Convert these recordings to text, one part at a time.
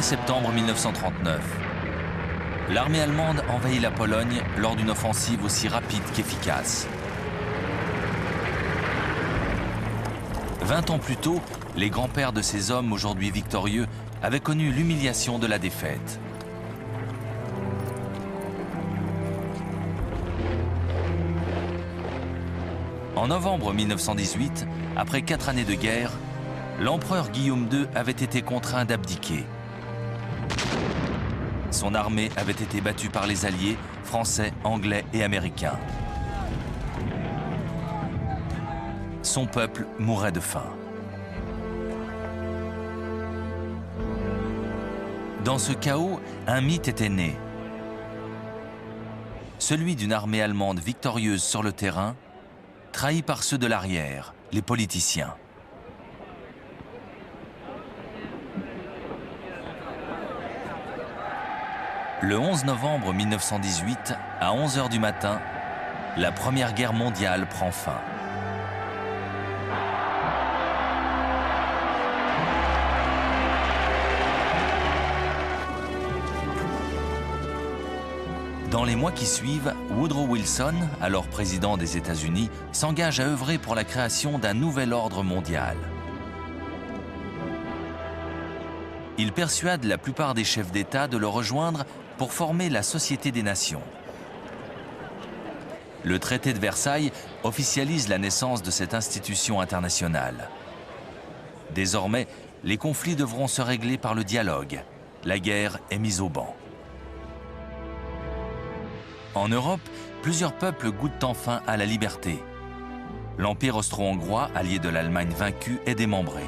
septembre 1939. L'armée allemande envahit la Pologne lors d'une offensive aussi rapide qu'efficace. 20 ans plus tôt, les grands-pères de ces hommes aujourd'hui victorieux avaient connu l'humiliation de la défaite. En novembre 1918, après 4 années de guerre, l'empereur Guillaume II avait été contraint d'abdiquer. Son armée avait été battue par les Alliés, français, anglais et américains. Son peuple mourait de faim. Dans ce chaos, un mythe était né. Celui d'une armée allemande victorieuse sur le terrain, trahie par ceux de l'arrière, les politiciens. Le 11 novembre 1918, à 11 h du matin, la Première Guerre mondiale prend fin. Dans les mois qui suivent, Woodrow Wilson, alors président des États-Unis, s'engage à œuvrer pour la création d'un nouvel ordre mondial. Il persuade la plupart des chefs d'État de le rejoindre pour former la Société des Nations. Le traité de Versailles officialise la naissance de cette institution internationale. Désormais, les conflits devront se régler par le dialogue. La guerre est mise au ban. En Europe, plusieurs peuples goûtent enfin à la liberté. L'Empire austro-hongrois, allié de l'Allemagne vaincue, est démembré.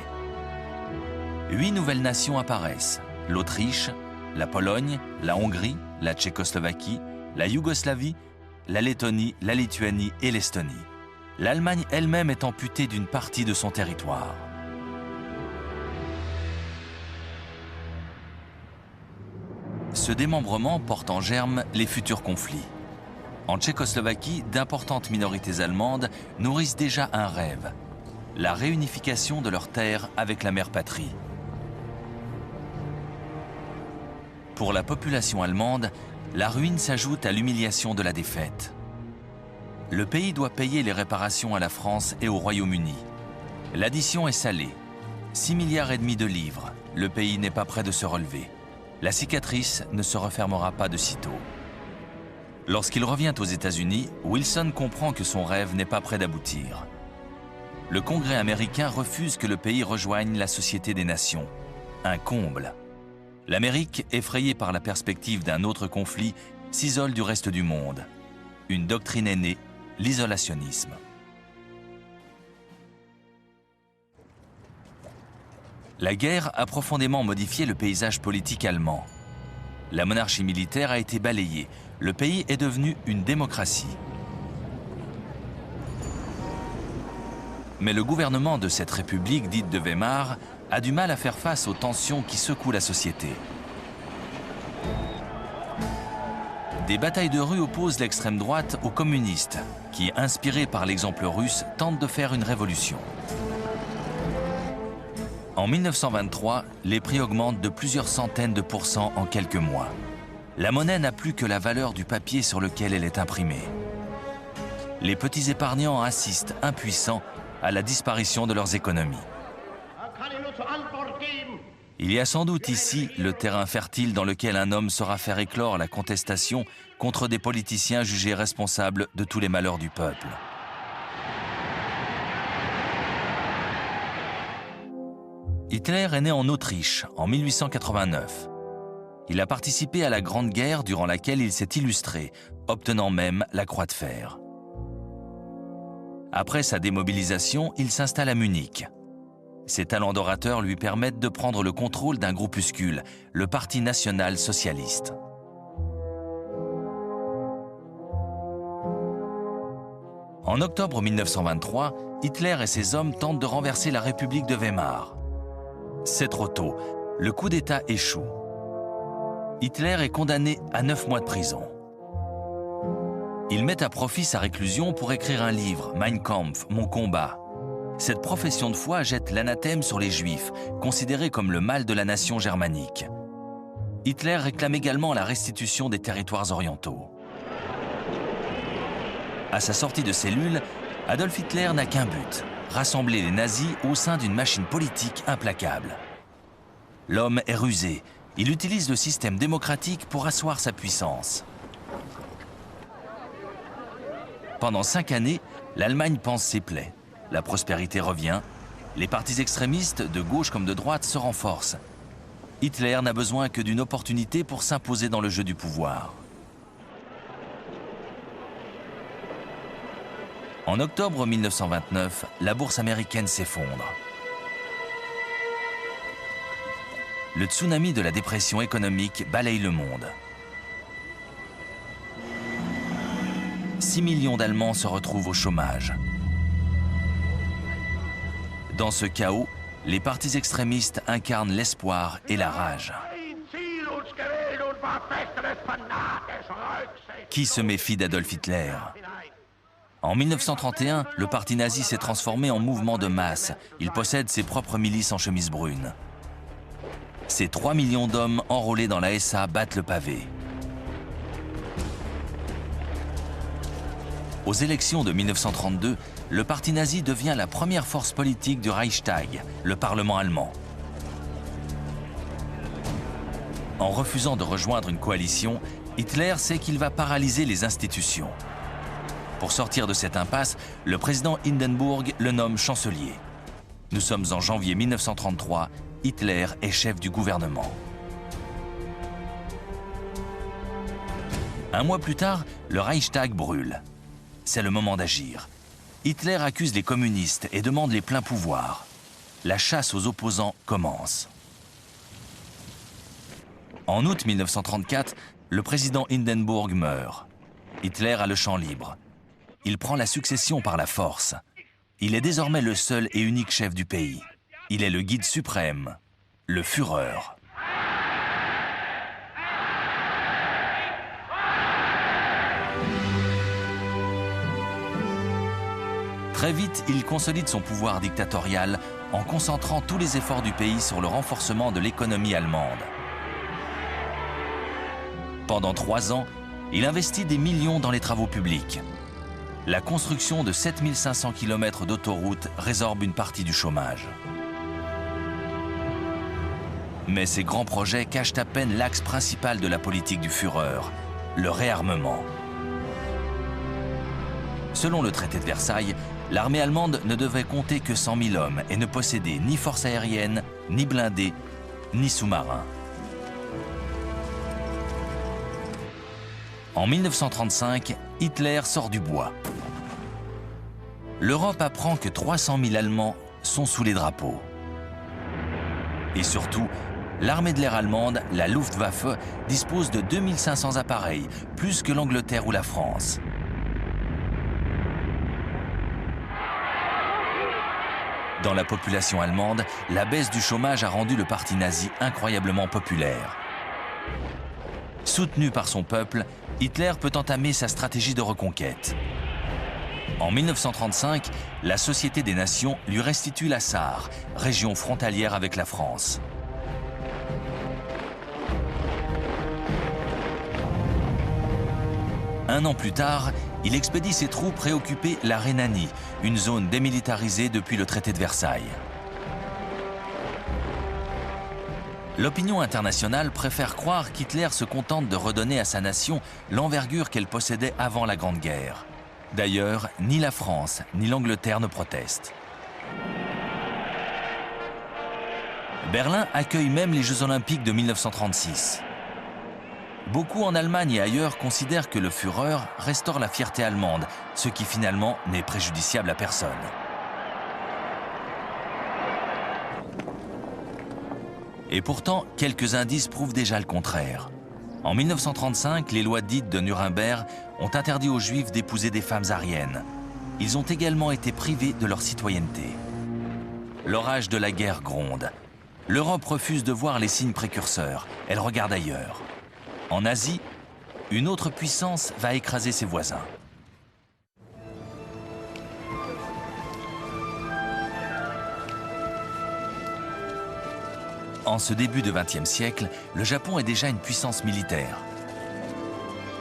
8 nouvelles nations apparaissent: l'Autriche, la Pologne, la Hongrie, la Tchécoslovaquie, la Yougoslavie, la Lettonie, la Lituanie et l'Estonie. L'Allemagne elle-même est amputée d'une partie de son territoire. Ce démembrement porte en germe les futurs conflits. En Tchécoslovaquie, d'importantes minorités allemandes nourrissent déjà un rêve: la réunification de leurs terres avec la mère patrie. Pour la population allemande, la ruine s'ajoute à l'humiliation de la défaite. Le pays doit payer les réparations à la France et au Royaume-Uni. L'addition est salée. 6,5 milliards de livres. Le pays n'est pas prêt de se relever. La cicatrice ne se refermera pas de sitôt. Lorsqu'il revient aux États-Unis, Wilson comprend que son rêve n'est pas prêt d'aboutir. Le Congrès américain refuse que le pays rejoigne la Société des Nations. Un comble. L'Amérique, effrayée par la perspective d'un autre conflit, s'isole du reste du monde. Une doctrine est née, l'isolationnisme. La guerre a profondément modifié le paysage politique allemand. La monarchie militaire a été balayée. Le pays est devenu une démocratie. Mais le gouvernement de cette république dite de Weimar a du mal à faire face aux tensions qui secouent la société. Des batailles de rue opposent l'extrême droite aux communistes, qui, inspirés par l'exemple russe, tentent de faire une révolution. En 1923, les prix augmentent de plusieurs centaines de pourcents en quelques mois. La monnaie n'a plus que la valeur du papier sur lequel elle est imprimée. Les petits épargnants assistent, impuissants, à la disparition de leurs économies. Il y a sans doute ici le terrain fertile dans lequel un homme saura faire éclore la contestation contre des politiciens jugés responsables de tous les malheurs du peuple. Hitler est né en Autriche en 1889. Il a participé à la Grande Guerre durant laquelle il s'est illustré, obtenant même la Croix de Fer. Après sa démobilisation, il s'installe à Munich. Ses talents d'orateur lui permettent de prendre le contrôle d'un groupuscule, le Parti national-socialiste. En octobre 1923, Hitler et ses hommes tentent de renverser la République de Weimar. C'est trop tôt. Le coup d'État échoue. Hitler est condamné à 9 mois de prison. Il met à profit sa réclusion pour écrire un livre, Mein Kampf, Mon combat. Cette profession de foi jette l'anathème sur les Juifs, considérés comme le mal de la nation germanique. Hitler réclame également la restitution des territoires orientaux. À sa sortie de cellule, Adolf Hitler n'a qu'un but, rassembler les nazis au sein d'une machine politique implacable. L'homme est rusé, il utilise le système démocratique pour asseoir sa puissance. Pendant 5 années, l'Allemagne panse ses plaies. La prospérité revient, les partis extrémistes, de gauche comme de droite, se renforcent. Hitler n'a besoin que d'une opportunité pour s'imposer dans le jeu du pouvoir. En octobre 1929, la bourse américaine s'effondre. Le tsunami de la dépression économique balaye le monde. 6 millions d'Allemands se retrouvent au chômage. Dans ce chaos, les partis extrémistes incarnent l'espoir et la rage. Qui se méfie d'Adolf Hitler? En 1931, le parti nazi s'est transformé en mouvement de masse. Il possède ses propres milices en chemise brune. Ces 3 millions d'hommes enrôlés dans la SA battent le pavé. Aux élections de 1932, le parti nazi devient la première force politique du Reichstag, le Parlement allemand. En refusant de rejoindre une coalition, Hitler sait qu'il va paralyser les institutions. Pour sortir de cette impasse, le président Hindenburg le nomme chancelier. Nous sommes en janvier 1933, Hitler est chef du gouvernement. Un mois plus tard, le Reichstag brûle. C'est le moment d'agir. Hitler accuse les communistes et demande les pleins pouvoirs. La chasse aux opposants commence. En août 1934, le président Hindenburg meurt. Hitler a le champ libre. Il prend la succession par la force. Il est désormais le seul et unique chef du pays. Il est le guide suprême, le Führer. Très vite, il consolide son pouvoir dictatorial en concentrant tous les efforts du pays sur le renforcement de l'économie allemande. Pendant 3 ans, il investit des millions dans les travaux publics. La construction de 7500 km d'autoroutes résorbe une partie du chômage. Mais ces grands projets cachent à peine l'axe principal de la politique du Führer, le réarmement. Selon le traité de Versailles, l'armée allemande ne devait compter que 100 000 hommes et ne posséder ni force aérienne, ni blindés, ni sous-marins. En 1935, Hitler sort du bois. L'Europe apprend que 300 000 Allemands sont sous les drapeaux. Et surtout, l'armée de l'air allemande, la Luftwaffe, dispose de 2500 appareils, plus que l'Angleterre ou la France. Dans la population allemande, la baisse du chômage a rendu le parti nazi incroyablement populaire. Soutenu par son peuple, Hitler peut entamer sa stratégie de reconquête. En 1935, la Société des Nations lui restitue la Sarre, région frontalière avec la France. Un an plus tard, il expédie ses troupes réoccuper la Rhénanie, une zone démilitarisée depuis le traité de Versailles. L'opinion internationale préfère croire qu'Hitler se contente de redonner à sa nation l'envergure qu'elle possédait avant la Grande Guerre. D'ailleurs, ni la France ni l'Angleterre ne protestent. Berlin accueille même les Jeux Olympiques de 1936. Beaucoup en Allemagne et ailleurs considèrent que le Führer restaure la fierté allemande, ce qui finalement n'est préjudiciable à personne. Et pourtant, quelques indices prouvent déjà le contraire. En 1935, les lois dites de Nuremberg ont interdit aux Juifs d'épouser des femmes aryennes. Ils ont également été privés de leur citoyenneté. L'orage de la guerre gronde. L'Europe refuse de voir les signes précurseurs. Elle regarde ailleurs. En Asie, une autre puissance va écraser ses voisins. En ce début de XXe siècle, le Japon est déjà une puissance militaire.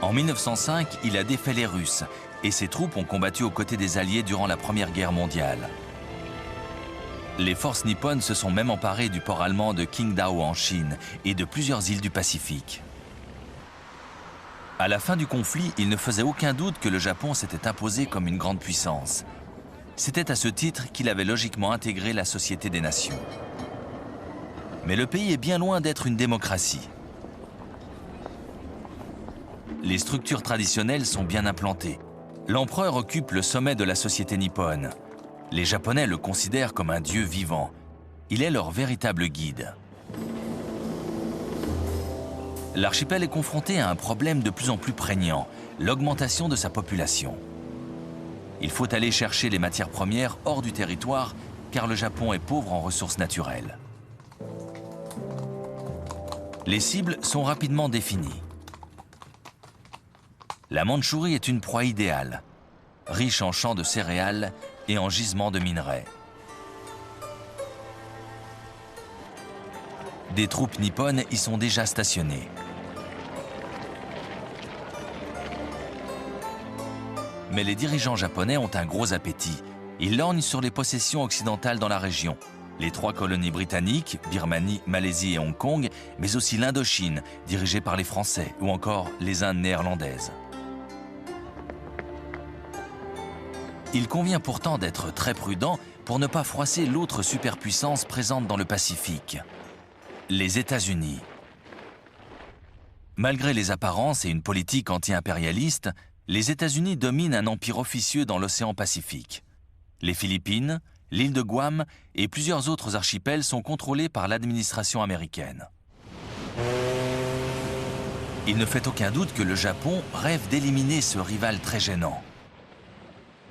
En 1905, il a défait les Russes et ses troupes ont combattu aux côtés des Alliés durant la Première Guerre mondiale. Les forces nippones se sont même emparées du port allemand de Qingdao en Chine et de plusieurs îles du Pacifique. À la fin du conflit, il ne faisait aucun doute que le Japon s'était imposé comme une grande puissance. C'était à ce titre qu'il avait logiquement intégré la Société des Nations. Mais le pays est bien loin d'être une démocratie. Les structures traditionnelles sont bien implantées. L'empereur occupe le sommet de la société nippone. Les Japonais le considèrent comme un dieu vivant. Il est leur véritable guide. L'archipel est confronté à un problème de plus en plus prégnant, l'augmentation de sa population. Il faut aller chercher les matières premières hors du territoire, car le Japon est pauvre en ressources naturelles. Les cibles sont rapidement définies. La Mandchourie est une proie idéale, riche en champs de céréales et en gisements de minerais. Des troupes nippones y sont déjà stationnées. Mais les dirigeants japonais ont un gros appétit. Ils lorgnent sur les possessions occidentales dans la région. Les 3 colonies britanniques, Birmanie, Malaisie et Hong Kong, mais aussi l'Indochine, dirigée par les Français, ou encore les Indes néerlandaises. Il convient pourtant d'être très prudent pour ne pas froisser l'autre superpuissance présente dans le Pacifique, les États-Unis. Malgré les apparences et une politique anti-impérialiste, les États-Unis dominent un empire officieux dans l'océan Pacifique. Les Philippines, l'île de Guam et plusieurs autres archipels sont contrôlés par l'administration américaine. Il ne fait aucun doute que le Japon rêve d'éliminer ce rival très gênant.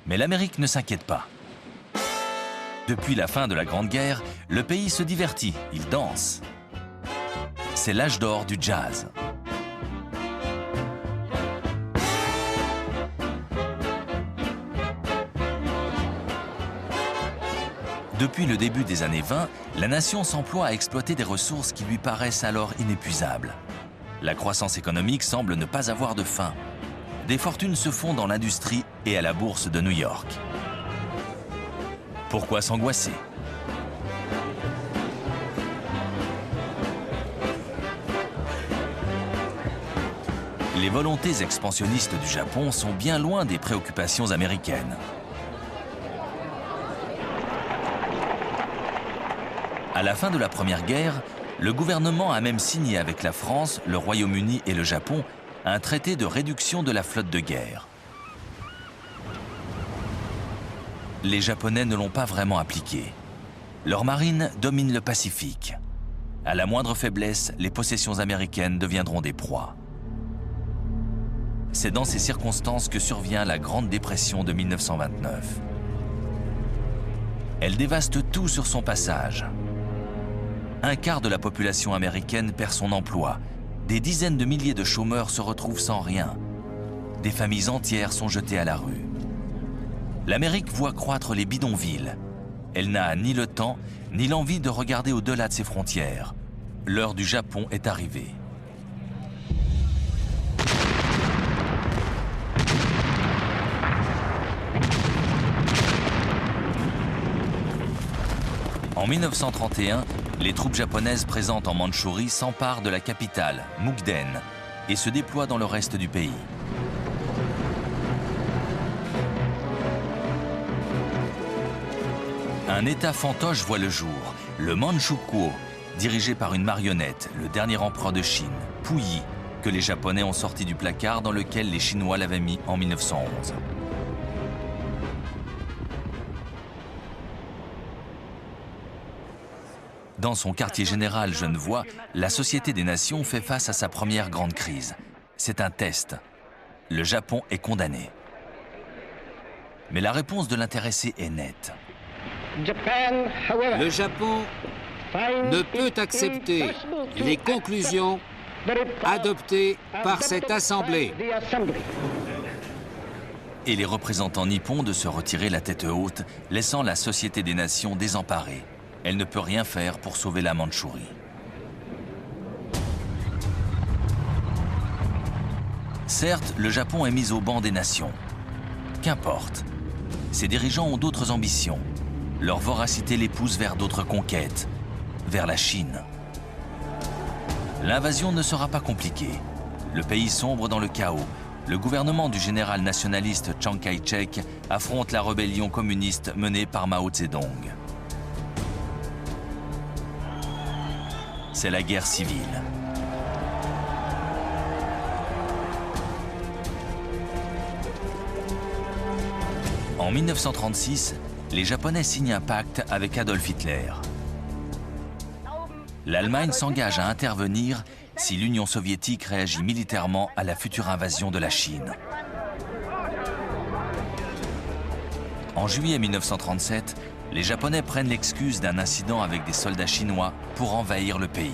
Mais l'Amérique ne s'inquiète pas. Depuis la fin de la Grande Guerre, le pays se divertit, il danse. C'est l'âge d'or du jazz. Depuis le début des années 20, la nation s'emploie à exploiter des ressources qui lui paraissent alors inépuisables. La croissance économique semble ne pas avoir de fin. Des fortunes se font dans l'industrie et à la bourse de New York. Pourquoi s'angoisser? Les volontés expansionnistes du Japon sont bien loin des préoccupations américaines. À la fin de la Première Guerre, le gouvernement a même signé avec la France, le Royaume-Uni et le Japon un traité de réduction de la flotte de guerre. Les Japonais ne l'ont pas vraiment appliqué. Leur marine domine le Pacifique. À la moindre faiblesse, les possessions américaines deviendront des proies. C'est dans ces circonstances que survient la Grande Dépression de 1929. Elle dévaste tout sur son passage. Un quart de la population américaine perd son emploi. Des dizaines de milliers de chômeurs se retrouvent sans rien. Des familles entières sont jetées à la rue. L'Amérique voit croître les bidonvilles. Elle n'a ni le temps, ni l'envie de regarder au-delà de ses frontières. L'heure du Japon est arrivée. En 1931, les troupes japonaises présentes en Mandchourie s'emparent de la capitale, Mukden, et se déploient dans le reste du pays. Un État fantoche voit le jour, le Manchukuo, dirigé par une marionnette, le dernier empereur de Chine, Puyi, que les Japonais ont sorti du placard dans lequel les Chinois l'avaient mis en 1911. Dans son quartier général genevois, la Société des Nations fait face à sa première grande crise. C'est un test. Le Japon est condamné. Mais la réponse de l'intéressé est nette. Le Japon ne peut accepter les conclusions adoptées par cette Assemblée. Et les représentants nippons de se retirer la tête haute, laissant la Société des Nations désemparée. Elle ne peut rien faire pour sauver la Mandchourie. Certes, le Japon est mis au banc des nations. Qu'importe. Ses dirigeants ont d'autres ambitions. Leur voracité les pousse vers d'autres conquêtes, vers la Chine. L'invasion ne sera pas compliquée. Le pays sombre dans le chaos. Le gouvernement du général nationaliste Chiang Kai-shek affronte la rébellion communiste menée par Mao Zedong. C'est la guerre civile. En 1936, les Japonais signent un pacte avec Adolf Hitler. L'Allemagne s'engage à intervenir si l'Union soviétique réagit militairement à la future invasion de la Chine. En juillet 1937, les Japonais prennent l'excuse d'un incident avec des soldats chinois pour envahir le pays.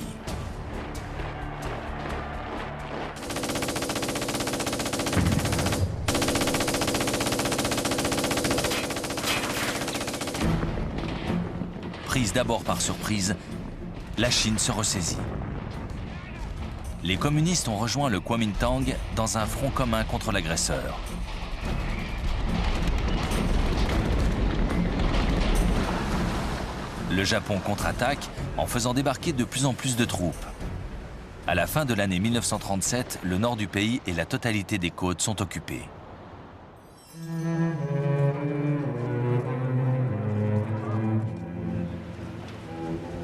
Prise d'abord par surprise, la Chine se ressaisit. Les communistes ont rejoint le Kuomintang dans un front commun contre l'agresseur. Le Japon contre-attaque en faisant débarquer de plus en plus de troupes. À la fin de l'année 1937, le nord du pays et la totalité des côtes sont occupés.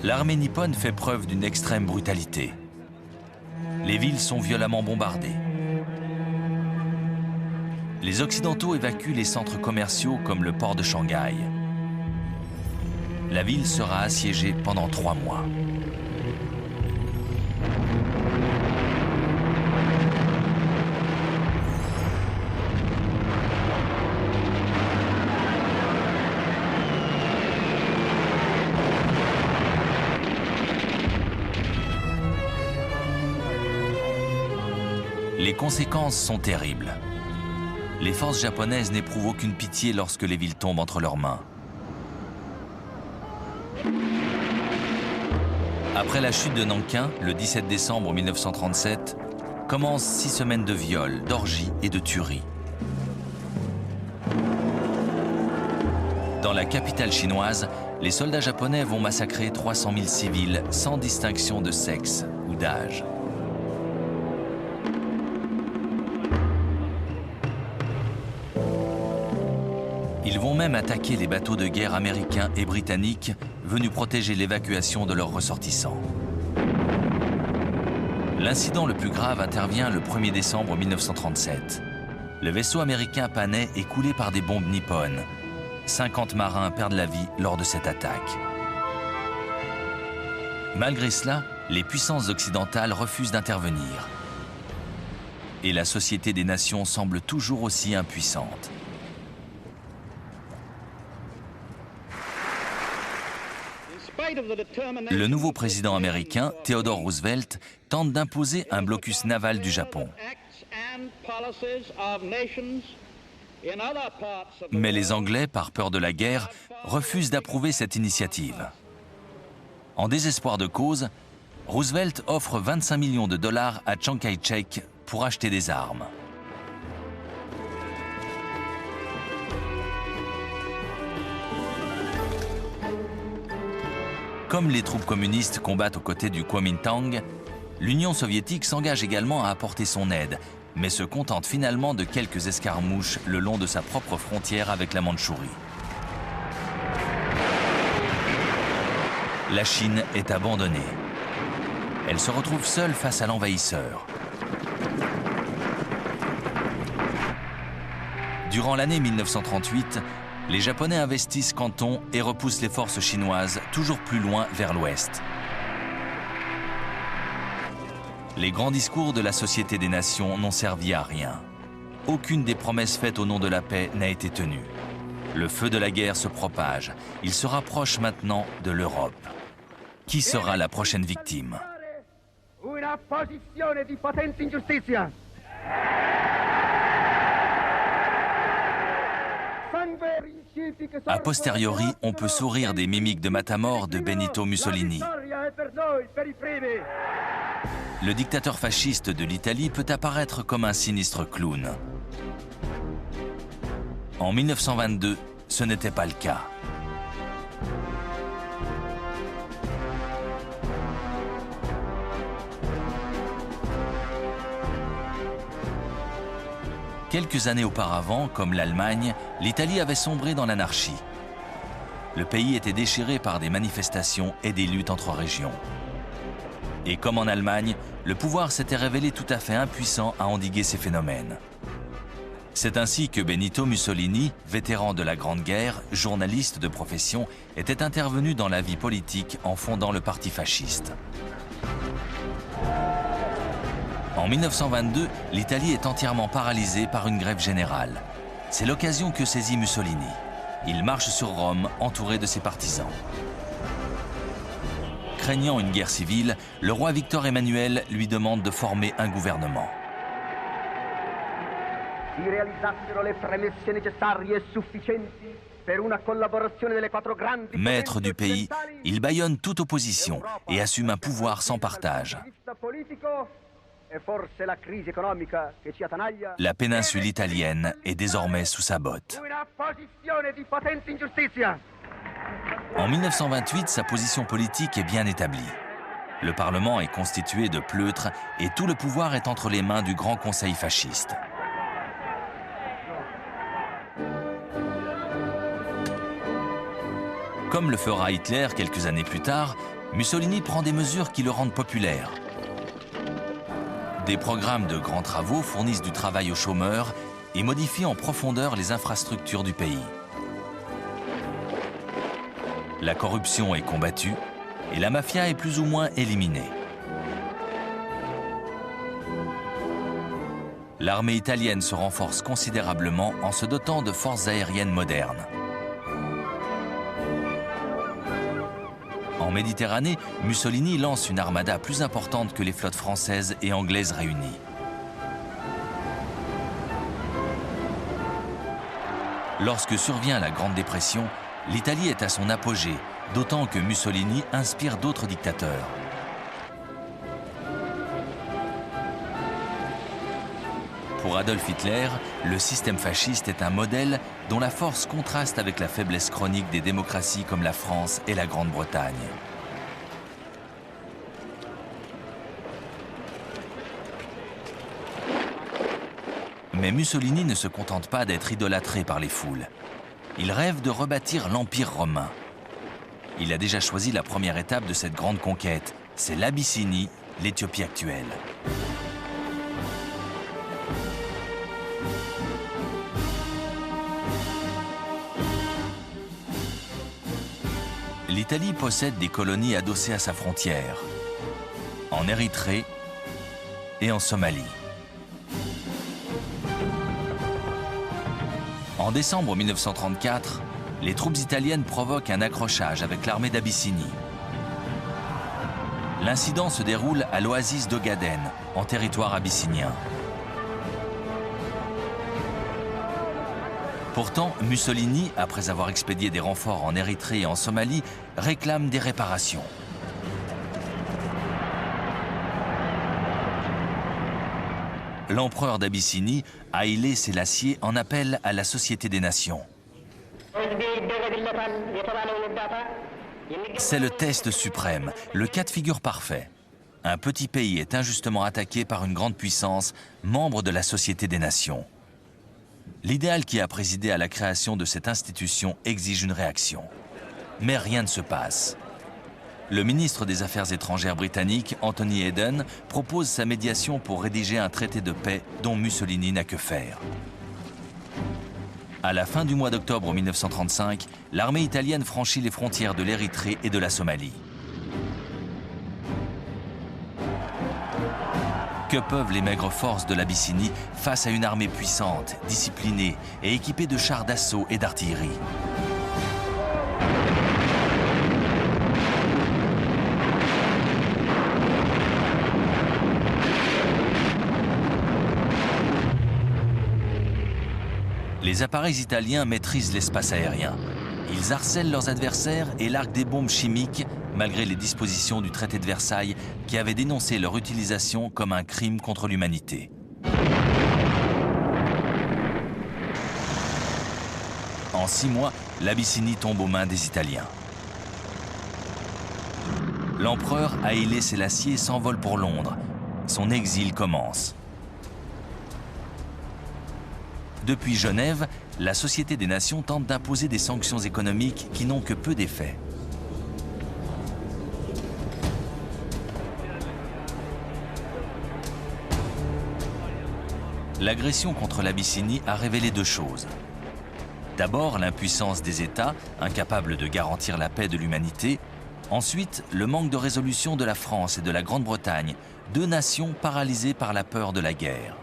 L'armée nippone fait preuve d'une extrême brutalité. Les villes sont violemment bombardées. Les Occidentaux évacuent les centres commerciaux comme le port de Shanghai. La ville sera assiégée pendant 3 mois. Les conséquences sont terribles. Les forces japonaises n'éprouvent aucune pitié lorsque les villes tombent entre leurs mains. Après la chute de Nankin, le 17 décembre 1937, commencent 6 semaines de viols, d'orgies et de tueries. Dans la capitale chinoise, les soldats japonais vont massacrer 300 000 civils sans distinction de sexe ou d'âge. Ils vont même attaquer les bateaux de guerre américains et britanniques venus protéger l'évacuation de leurs ressortissants. L'incident le plus grave intervient le 1er décembre 1937. Le vaisseau américain Panay est coulé par des bombes nippones. 50 marins perdent la vie lors de cette attaque. Malgré cela, les puissances occidentales refusent d'intervenir. Et la Société des Nations semble toujours aussi impuissante. Le nouveau président américain, Theodore Roosevelt, tente d'imposer un blocus naval du Japon. Mais les Anglais, par peur de la guerre, refusent d'approuver cette initiative. En désespoir de cause, Roosevelt offre 25 millions de dollars à Chiang Kai-shek pour acheter des armes. Comme les troupes communistes combattent aux côtés du Kuomintang, l'Union soviétique s'engage également à apporter son aide, mais se contente finalement de quelques escarmouches le long de sa propre frontière avec la Mandchourie. La Chine est abandonnée. Elle se retrouve seule face à l'envahisseur. Durant l'année 1938, les Japonais investissent Canton et repoussent les forces chinoises toujours plus loin vers l'ouest. Les grands discours de la Société des Nations n'ont servi à rien. Aucune des promesses faites au nom de la paix n'a été tenue. Le feu de la guerre se propage. Il se rapproche maintenant de l'Europe. Qui sera la prochaine victime ? A posteriori, on peut sourire des mimiques de Matamor de Benito Mussolini. le dictateur fasciste de l'Italie peut apparaître comme un sinistre clown. En 1922, ce n'était pas le cas. Quelques années auparavant, comme l'Allemagne, l'Italie avait sombré dans l'anarchie. Le pays était déchiré par des manifestations et des luttes entre régions. Et comme en Allemagne, le pouvoir s'était révélé tout à fait impuissant à endiguer ces phénomènes. C'est ainsi que Benito Mussolini, vétéran de la Grande Guerre, journaliste de profession, était intervenu dans la vie politique en fondant le parti fasciste. En 1922, l'Italie est entièrement paralysée par une grève générale. C'est l'occasion que saisit Mussolini. Il marche sur Rome, entouré de ses partisans. Craignant une guerre civile, le roi Victor Emmanuel lui demande de former un gouvernement. Maître du pays, il bâillonne toute opposition et assume un pouvoir sans partage. La péninsule italienne est désormais sous sa botte. En 1928, sa position politique est bien établie. Le Parlement est constitué de pleutres et tout le pouvoir est entre les mains du Grand Conseil fasciste. Comme le fera Hitler quelques années plus tard, Mussolini prend des mesures qui le rendent populaire. Des programmes de grands travaux fournissent du travail aux chômeurs et modifient en profondeur les infrastructures du pays. La corruption est combattue et la mafia est plus ou moins éliminée. L'armée italienne se renforce considérablement en se dotant de forces aériennes modernes. En Méditerranée, Mussolini lance une armada plus importante que les flottes françaises et anglaises réunies. Lorsque survient la Grande Dépression, l'Italie est à son apogée, d'autant que Mussolini inspire d'autres dictateurs. Pour Adolf Hitler, le système fasciste est un modèle dont la force contraste avec la faiblesse chronique des démocraties comme la France et la Grande-Bretagne. Mais Mussolini ne se contente pas d'être idolâtré par les foules. Il rêve de rebâtir l'Empire romain. Il a déjà choisi la première étape de cette grande conquête, c'est l'Abyssinie, l'Éthiopie actuelle. L'Italie possède des colonies adossées à sa frontière, en Érythrée et en Somalie. En décembre 1934, les troupes italiennes provoquent un accrochage avec l'armée d'Abyssinie. L'incident se déroule à l'oasis d'Ogaden, en territoire abyssinien. Pourtant, Mussolini, après avoir expédié des renforts en Érythrée et en Somalie, réclame des réparations. L'empereur d'Abyssinie, Haïlé Sélassié, en appelle à la Société des Nations. C'est le test suprême, le cas de figure parfait. Un petit pays est injustement attaqué par une grande puissance, membre de la Société des Nations. L'idéal qui a présidé à la création de cette institution exige une réaction. Mais rien ne se passe. Le ministre des Affaires étrangères britannique, Anthony Eden, propose sa médiation pour rédiger un traité de paix dont Mussolini n'a que faire. À la fin du mois d'octobre 1935, l'armée italienne franchit les frontières de l'Érythrée et de la Somalie. Que peuvent les maigres forces de l'Abyssinie face à une armée puissante, disciplinée et équipée de chars d'assaut et d'artillerie? Les appareils italiens maîtrisent l'espace aérien. Ils harcèlent leurs adversaires et larguent des bombes chimiques, malgré les dispositions du traité de Versailles qui avaient dénoncé leur utilisation comme un crime contre l'humanité. En 6 mois, l'Abyssinie tombe aux mains des Italiens. L'empereur Haïlé Sélassié s'envole pour Londres. Son exil commence. Depuis Genève, la Société des Nations tente d'imposer des sanctions économiques qui n'ont que peu d'effet. L'agression contre l'Abyssinie a révélé 2 choses. D'abord, l'impuissance des États, incapables de garantir la paix de l'humanité. Ensuite, le manque de résolution de la France et de la Grande-Bretagne, 2 nations paralysées par la peur de la guerre.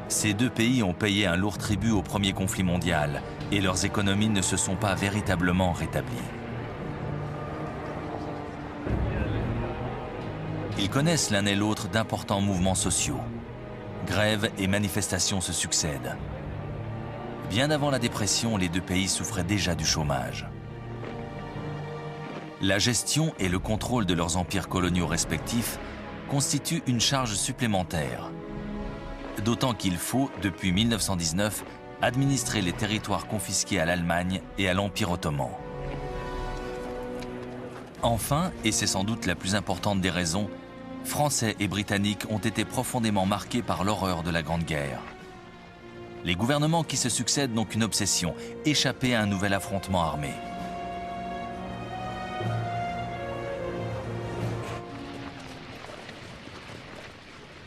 Ces 2 pays ont payé un lourd tribut au premier conflit mondial et leurs économies ne se sont pas véritablement rétablies. Ils connaissent l'un et l'autre d'importants mouvements sociaux. Grèves et manifestations se succèdent. Bien avant la dépression, les 2 pays souffraient déjà du chômage. La gestion et le contrôle de leurs empires coloniaux respectifs constituent une charge supplémentaire. D'autant qu'il faut, depuis 1919, administrer les territoires confisqués à l'Allemagne et à l'Empire ottoman. Enfin, et c'est sans doute la plus importante des raisons, Français et Britanniques ont été profondément marqués par l'horreur de la Grande Guerre. Les gouvernements qui se succèdent n'ont qu'une obsession, échapper à un nouvel affrontement armé.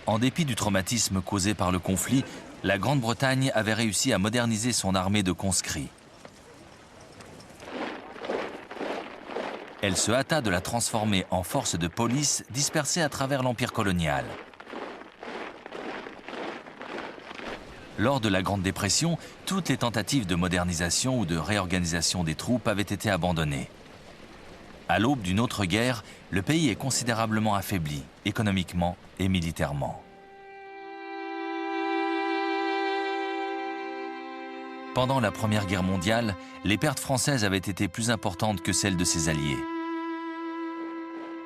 En dépit du traumatisme causé par le conflit, la Grande-Bretagne avait réussi à moderniser son armée de conscrits. Elle se hâta de la transformer en force de police dispersée à travers l'empire colonial. Lors de la Grande Dépression, toutes les tentatives de modernisation ou de réorganisation des troupes avaient été abandonnées. À l'aube d'une autre guerre, le pays est considérablement affaibli, économiquement et militairement. Pendant la Première Guerre mondiale, les pertes françaises avaient été plus importantes que celles de ses alliés.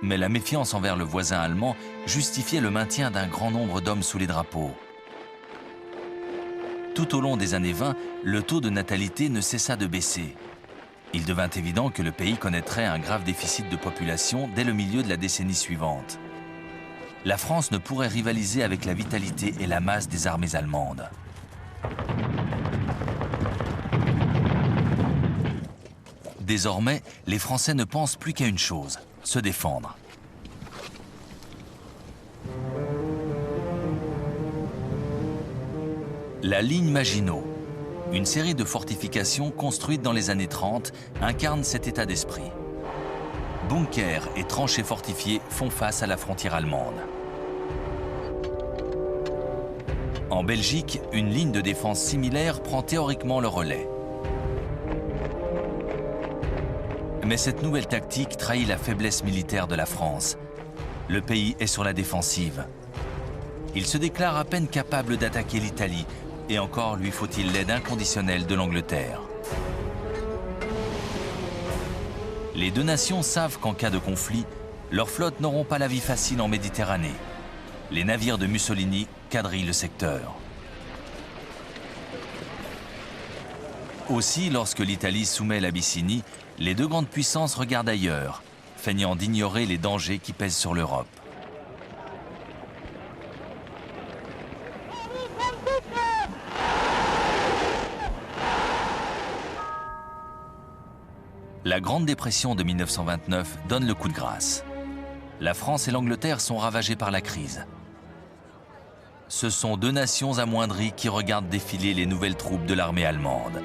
Mais la méfiance envers le voisin allemand justifiait le maintien d'un grand nombre d'hommes sous les drapeaux. Tout au long des années 20, le taux de natalité ne cessa de baisser. Il devint évident que le pays connaîtrait un grave déficit de population dès le milieu de la décennie suivante. La France ne pourrait rivaliser avec la vitalité et la masse des armées allemandes. Désormais, les Français ne pensent plus qu'à une chose, se défendre. La ligne Maginot, une série de fortifications construites dans les années 30, incarne cet état d'esprit. Bunkers et tranchées fortifiées font face à la frontière allemande. En Belgique, une ligne de défense similaire prend théoriquement le relais. Mais cette nouvelle tactique trahit la faiblesse militaire de la France. Le pays est sur la défensive. Il se déclare à peine capable d'attaquer l'Italie, et encore lui faut-il l'aide inconditionnelle de l'Angleterre. Les 2 nations savent qu'en cas de conflit, leurs flottes n'auront pas la vie facile en Méditerranée. Les navires de Mussolini quadrillent le secteur. Aussi, lorsque l'Italie soumet l'Abyssinie, les 2 grandes puissances regardent ailleurs, feignant d'ignorer les dangers qui pèsent sur l'Europe. La Grande Dépression de 1929 donne le coup de grâce. La France et l'Angleterre sont ravagées par la crise. Ce sont 2 nations amoindries qui regardent défiler les nouvelles troupes de l'armée allemande.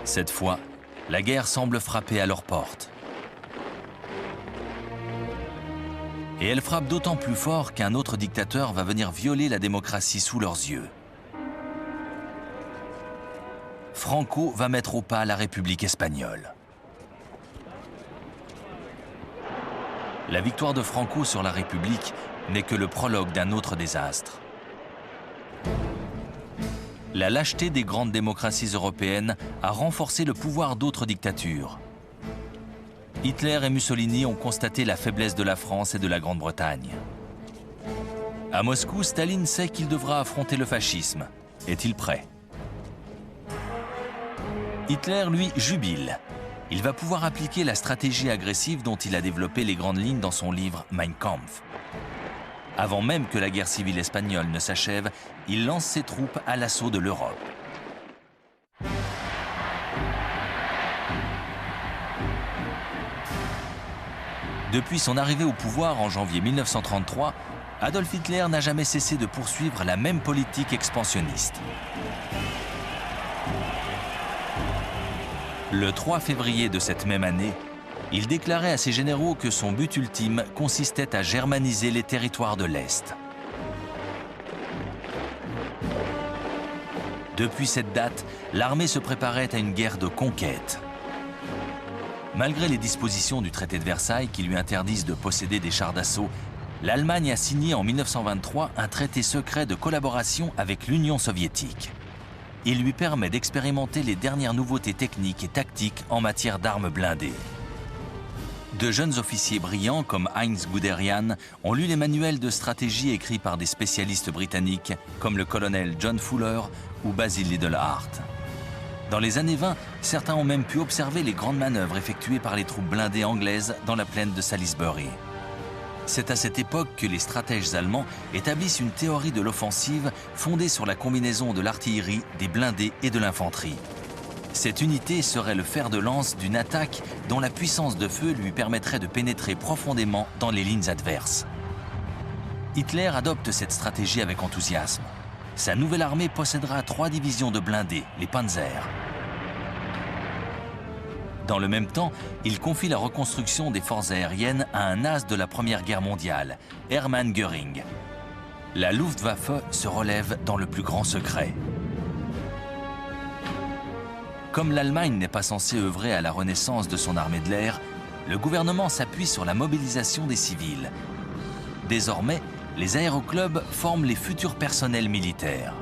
Cette fois, la guerre semble frapper à leurs portes. Et elle frappe d'autant plus fort qu'un autre dictateur va venir violer la démocratie sous leurs yeux. Franco va mettre au pas la République espagnole. La victoire de Franco sur la République n'est que le prologue d'un autre désastre. La lâcheté des grandes démocraties européennes a renforcé le pouvoir d'autres dictatures. Hitler et Mussolini ont constaté la faiblesse de la France et de la Grande-Bretagne. À Moscou, Staline sait qu'il devra affronter le fascisme. Est-il prêt? Hitler, lui, jubile. Il va pouvoir appliquer la stratégie agressive dont il a développé les grandes lignes dans son livre Mein Kampf. Avant même que la guerre civile espagnole ne s'achève, il lance ses troupes à l'assaut de l'Europe. Depuis son arrivée au pouvoir en janvier 1933, Adolf Hitler n'a jamais cessé de poursuivre la même politique expansionniste. Le 3 février de cette même année, il déclarait à ses généraux que son but ultime consistait à germaniser les territoires de l'Est. Depuis cette date, l'armée se préparait à une guerre de conquête. Malgré les dispositions du traité de Versailles qui lui interdisent de posséder des chars d'assaut, l'Allemagne a signé en 1923 un traité secret de collaboration avec l'Union soviétique. Il lui permet d'expérimenter les dernières nouveautés techniques et tactiques en matière d'armes blindées. De jeunes officiers brillants comme Heinz Guderian ont lu les manuels de stratégie écrits par des spécialistes britanniques comme le colonel John Fuller ou Basil Liddell-Hart. Dans les années 20, certains ont même pu observer les grandes manœuvres effectuées par les troupes blindées anglaises dans la plaine de Salisbury. C'est à cette époque que les stratèges allemands établissent une théorie de l'offensive fondée sur la combinaison de l'artillerie, des blindés et de l'infanterie. Cette unité serait le fer de lance d'une attaque dont la puissance de feu lui permettrait de pénétrer profondément dans les lignes adverses. Hitler adopte cette stratégie avec enthousiasme. Sa nouvelle armée possédera 3 divisions de blindés, les Panzers. Dans le même temps, il confie la reconstruction des forces aériennes à un as de la Première Guerre mondiale, Hermann Göring. La Luftwaffe se relève dans le plus grand secret. Comme l'Allemagne n'est pas censée œuvrer à la renaissance de son armée de l'air, le gouvernement s'appuie sur la mobilisation des civils. Désormais, les aéroclubs forment les futurs personnels militaires.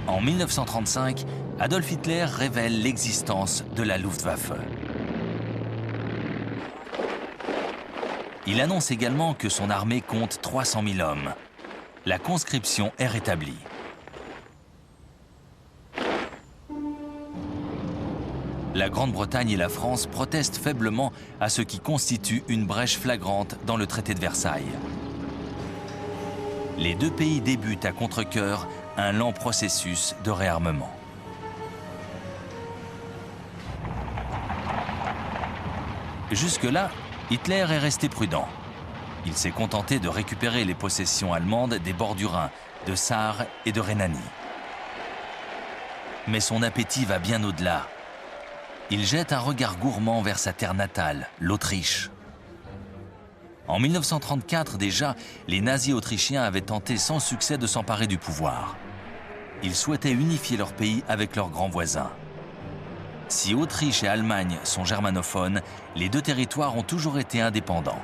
En 1935, Adolf Hitler révèle l'existence de la Luftwaffe. Il annonce également que son armée compte 300 000 hommes. La conscription est rétablie. La Grande-Bretagne et la France protestent faiblement à ce qui constitue une brèche flagrante dans le traité de Versailles. Les deux pays débutent à contre-cœur un lent processus de réarmement. Jusque-là, Hitler est resté prudent. Il s'est contenté de récupérer les possessions allemandes des bords du Rhin, de Sarre et de Rhénanie. Mais son appétit va bien au-delà. Il jette un regard gourmand vers sa terre natale, l'Autriche. En 1934 déjà, les nazis autrichiens avaient tenté sans succès de s'emparer du pouvoir. Ils souhaitaient unifier leur pays avec leurs grands voisins. Si Autriche et Allemagne sont germanophones, les deux territoires ont toujours été indépendants.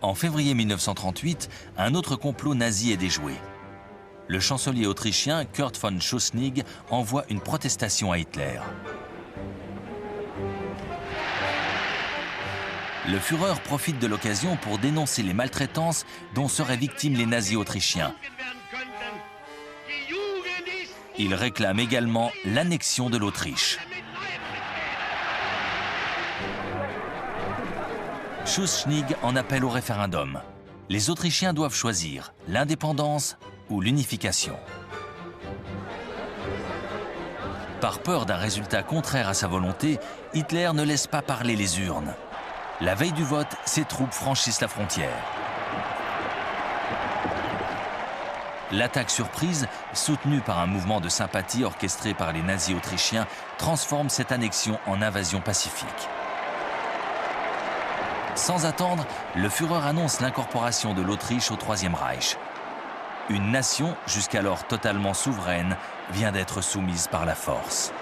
En février 1938, un autre complot nazi est déjoué. Le chancelier autrichien Kurt von Schuschnigg envoie une protestation à Hitler. Le Führer profite de l'occasion pour dénoncer les maltraitances dont seraient victimes les nazis autrichiens. Il réclame également l'annexion de l'Autriche. Schuschnigg en appelle au référendum. Les Autrichiens doivent choisir l'indépendance ou l'unification. Par peur d'un résultat contraire à sa volonté, Hitler ne laisse pas parler les urnes. La veille du vote, ses troupes franchissent la frontière. L'attaque surprise, soutenue par un mouvement de sympathie orchestré par les nazis autrichiens, transforme cette annexion en invasion pacifique. Sans attendre, le Führer annonce l'incorporation de l'Autriche au Troisième Reich. Une nation, jusqu'alors totalement souveraine, vient d'être soumise par la force.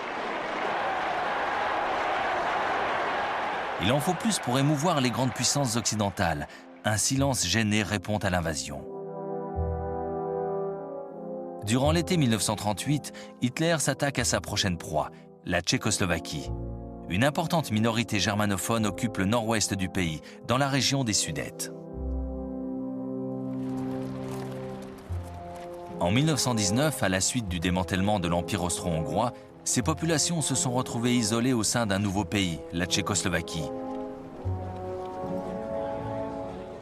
Il en faut plus pour émouvoir les grandes puissances occidentales. un silence gêné répond à l'invasion. Durant l'été 1938, Hitler s'attaque à sa prochaine proie, la Tchécoslovaquie. Une importante minorité germanophone occupe le nord-ouest du pays, dans la région des Sudètes. En 1919, à la suite du démantèlement de l'Empire austro-hongrois, ces populations se sont retrouvées isolées au sein d'un nouveau pays, la Tchécoslovaquie.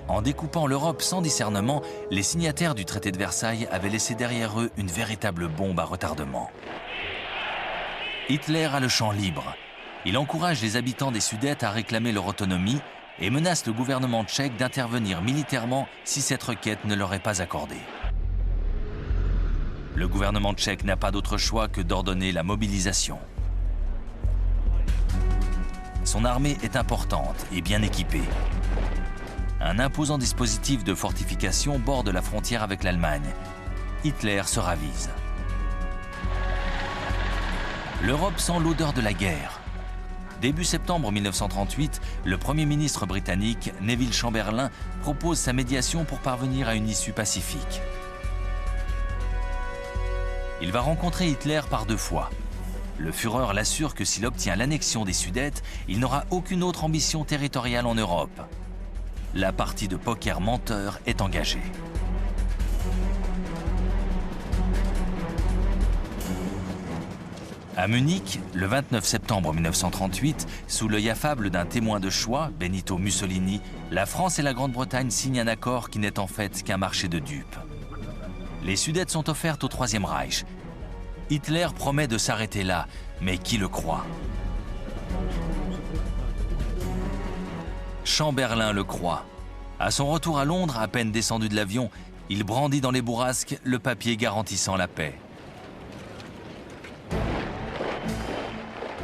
En découpant l'Europe sans discernement, les signataires du traité de Versailles avaient laissé derrière eux une véritable bombe à retardement. Hitler a le champ libre. Il encourage les habitants des Sudètes à réclamer leur autonomie et menace le gouvernement tchèque d'intervenir militairement si cette requête ne leur est pas accordée. Le gouvernement tchèque n'a pas d'autre choix que d'ordonner la mobilisation. Son armée est importante et bien équipée. Un imposant dispositif de fortification borde la frontière avec l'Allemagne. Hitler se ravise. L'Europe sent l'odeur de la guerre. Début septembre 1938, le Premier ministre britannique, Neville Chamberlain, propose sa médiation pour parvenir à une issue pacifique. Il va rencontrer Hitler par 2 fois. Le Führer l'assure que s'il obtient l'annexion des Sudètes, il n'aura aucune autre ambition territoriale en Europe. La partie de poker menteur est engagée. À Munich, le 29 septembre 1938, sous l'œil affable d'un témoin de choix, Benito Mussolini, la France et la Grande-Bretagne signent un accord qui n'est en fait qu'un marché de dupes. Les Sudètes sont offertes au Troisième Reich. Hitler promet de s'arrêter là, mais qui le croit? Chamberlain le croit. À son retour à Londres, à peine descendu de l'avion, il brandit dans les bourrasques le papier garantissant la paix.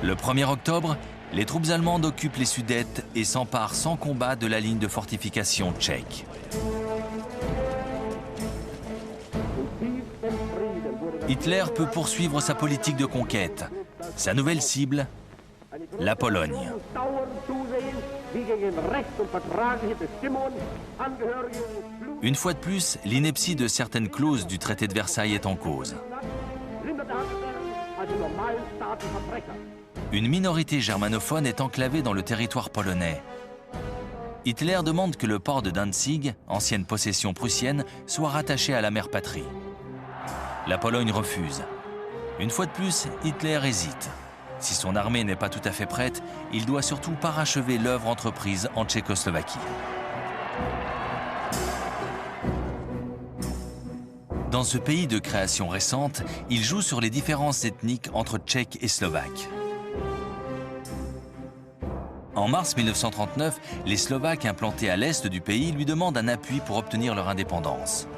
Le 1er octobre, les troupes allemandes occupent les Sudètes et s'emparent sans combat de la ligne de fortification tchèque. Hitler peut poursuivre sa politique de conquête. Sa nouvelle cible, la Pologne. Une fois de plus, l'ineptie de certaines clauses du traité de Versailles est en cause. Une minorité germanophone est enclavée dans le territoire polonais. Hitler demande que le port de Danzig, ancienne possession prussienne, soit rattaché à la mère patrie. La Pologne refuse. Une fois de plus, Hitler hésite. Si son armée n'est pas tout à fait prête, il doit surtout parachever l'œuvre entreprise en Tchécoslovaquie. Dans ce pays de création récente, il joue sur les différences ethniques entre Tchèques et Slovaques. En mars 1939, les Slovaques implantés à l'est du pays lui demandent un appui pour obtenir leur indépendance.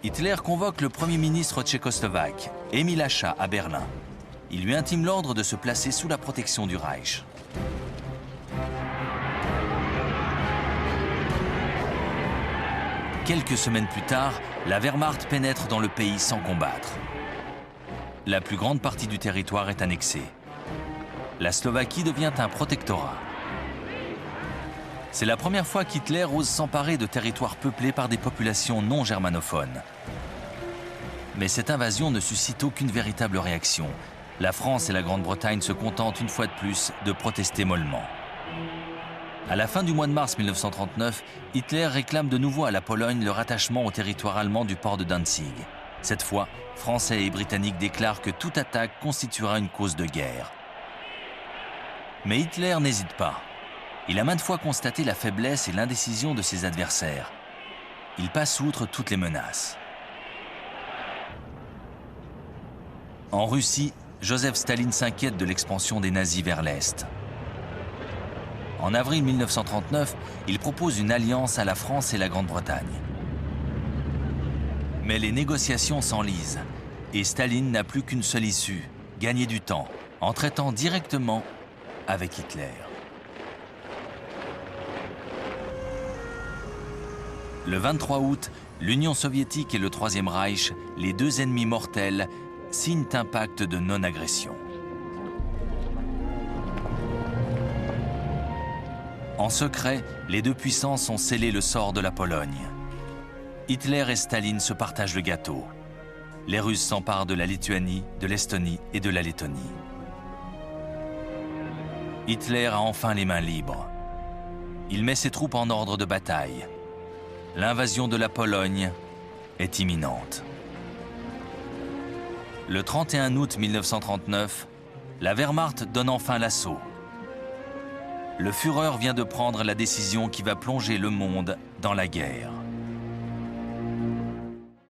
Hitler convoque le Premier ministre tchécoslovaque, Emil Hácha, à Berlin. Il lui intime l'ordre de se placer sous la protection du Reich. Quelques semaines plus tard, la Wehrmacht pénètre dans le pays sans combattre. La plus grande partie du territoire est annexée. La Slovaquie devient un protectorat. C'est la première fois qu'Hitler ose s'emparer de territoires peuplés par des populations non germanophones. Mais cette invasion ne suscite aucune véritable réaction. La France et la Grande-Bretagne se contentent une fois de plus de protester mollement. À la fin du mois de mars 1939, Hitler réclame de nouveau à la Pologne le rattachement au territoire allemand du port de Danzig. Cette fois, Français et Britanniques déclarent que toute attaque constituera une cause de guerre. Mais Hitler n'hésite pas. Il a maintes fois constaté la faiblesse et l'indécision de ses adversaires. Il passe outre toutes les menaces. En Russie, Joseph Staline s'inquiète de l'expansion des nazis vers l'Est. En avril 1939, il propose une alliance à la France et la Grande-Bretagne. Mais les négociations s'enlisent et Staline n'a plus qu'une seule issue, gagner du temps, en traitant directement avec Hitler. Le 23 août, l'Union soviétique et le Troisième Reich, les deux ennemis mortels, signent un pacte de non-agression. En secret, les deux puissances ont scellé le sort de la Pologne. Hitler et Staline se partagent le gâteau. Les Russes s'emparent de la Lituanie, de l'Estonie et de la Lettonie. Hitler a enfin les mains libres. Il met ses troupes en ordre de bataille. L'invasion de la Pologne est imminente. Le 31 août 1939, la Wehrmacht donne enfin l'assaut. Le Führer vient de prendre la décision qui va plonger le monde dans la guerre.